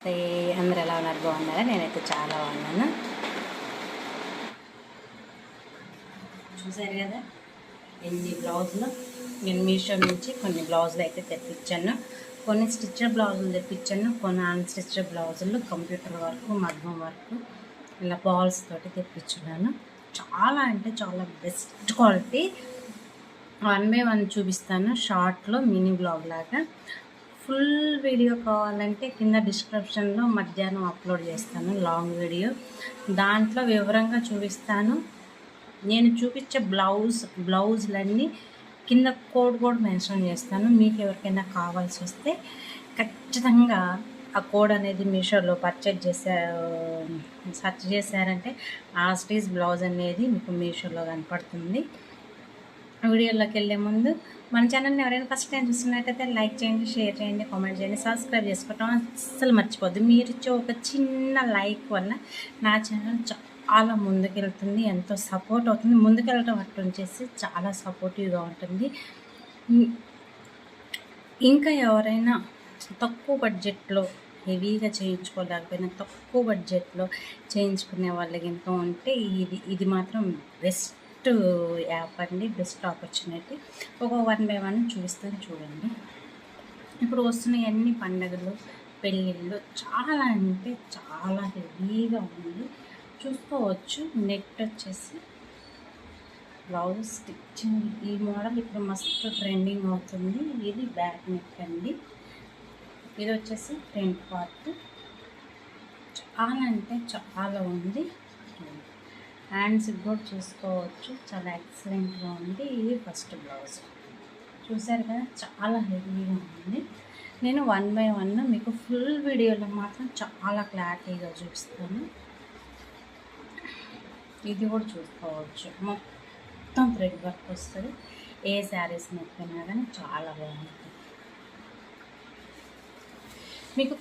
అందరు ఎలా ఉన్నారు? బాగున్నారా? నేనైతే చాలా బాగున్నాను. చూసారు కదా ఎన్ని బ్లౌజులు నేను మీషో నుంచి కొన్ని బ్లౌజులు అయితే తెప్పించాను. కొన్ని స్టిచ్డ్ బ్లౌజులు తెప్పించాను, కొన్ని అన్స్టిచ్డ్ బ్లౌజులు కంప్యూటర్ వర్క్, మగ్గం వర్క్ ఇలా బాల్స్ తోటి తెప్పించున్నాను. చాలా అంటే చాలా బెస్ట్ క్వాలిటీ. 1 బై 1 చూపిస్తాను షార్ట్లో, మినీ బ్లాగ్ లాగా. ఫుల్ వీడియో కావాలంటే కింద డిస్క్రిప్షన్లో మధ్యాహ్నం అప్లోడ్ చేస్తాను లాంగ్ వీడియో. దాంట్లో వివరంగా చూపిస్తాను. నేను చూపించే బ్లౌజులన్నీ కింద కోడ్ కూడా మెన్షన్ చేస్తాను. మీకు ఎవరికైనా కావాల్సి వస్తే ఖచ్చితంగా ఆ కోడ్ అనేది మీషోలో సెర్చ్ చేశారంటే ఆ స్టీజ్ బ్లౌజ్ అనేది మీకు మీషోలో కనపడుతుంది. వీడియోలోకి వెళ్ళే ముందు మన ఛానల్ని ఎవరైనా ఫస్ట్ టైం చూస్తున్నట్టయితే లైక్ చేయండి, షేర్ చేయండి, కామెంట్ చేయండి, సబ్స్క్రైబ్ చేసుకోవటం అస్సలు మర్చిపోద్దు. మీరు ఇచ్చే ఒక చిన్న లైక్ వల్ల నా ఛానల్ చాలా ముందుకెళ్తుంది, ఎంతో సపోర్ట్ అవుతుంది. ముందుకెళ్ళటం అట్టు వచ్చేసి చాలా సపోర్టివ్గా ఉంటుంది. ఇంకా ఎవరైనా తక్కువ బడ్జెట్లో హెవీగా చేయించుకోలేకపోయినా తక్కువ బడ్జెట్లో చేయించుకునే వాళ్ళకి కనుక ఉంటే ఇది మాత్రం బెస్ట్ యాప్ అండి, బెస్ట్ ఆపర్చునిటీ. ఒక 1 బై 1 చూపిస్తాను చూడండి. ఇప్పుడు వస్తున్న అన్ని పండుగలు, పెళ్ళిళ్ళు చాలా అంటే చాలా హెవీగా ఉంది. చూసుకోవచ్చు. నెట్ వచ్చేసి బ్లౌజ్ స్టిచ్చింగ్ ఈ మోడల్ ఇప్పుడు మస్తు ట్రెండింగ్ అవుతుంది. ఇది బ్యాక్ నెక్ అండి. ఇది వచ్చేసి ఫ్రంట్ పార్ట్. చాలా అంటే చాలా ఉంది. హ్యాండ్స్ కూడా చూసుకోవచ్చు, చాలా ఎక్సలెంట్గా ఉంది. ఇది ఫస్ట్ బ్లౌజ్. చూసారు కదా, చాలా హెవీగా ఉంది. నేను 1 బై 1 మీకు ఫుల్ వీడియోలో మాత్రం చాలా క్లారిటీగా చూపిస్తాను. ఇది కూడా చూసుకోవచ్చు. మొత్తం థ్రెడ్ వర్క్ వస్తుంది. ఏ శారీస్ నొప్పినా కానీ చాలా బాగుంటుంది. మీకు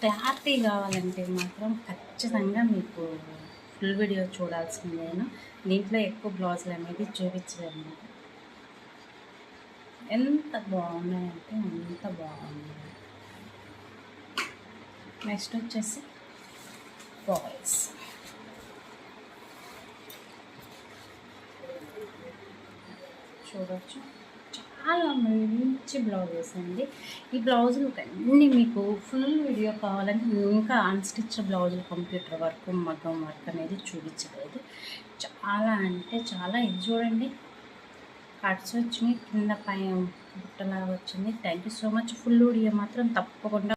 క్లారిటీ కావాలంటే మాత్రం ఖచ్చితంగా మీకు ఫుల్ వీడియో చూడాల్సిందేను. దీంట్లో ఎక్కువ బ్లౌజులు అనేది చూపించలేదు. ఎంత బాగున్నాయంటే అంత బాగున్నాయి. నెక్స్ట్ వచ్చేసి బాయ్స్. చూడవచ్చు, చాలా మంచి బ్లౌజెస్ అండి. ఈ బ్లౌజులు అన్నీ మీకు ఫుల్ వీడియో కావాలంటే ఇంకా అన్స్టిచ్ బ్లౌజులు, కంప్యూటర్ వర్క్, మగ్గం వర్క్ అనేది చూపించలేదు. చాలా అంటే చాలా. ఇది చూడండి, కట్స్ వచ్చినాయి, కింద పై బుట్టలాగా వచ్చింది. Thank you so much. Full video మాత్రం తప్పకుండా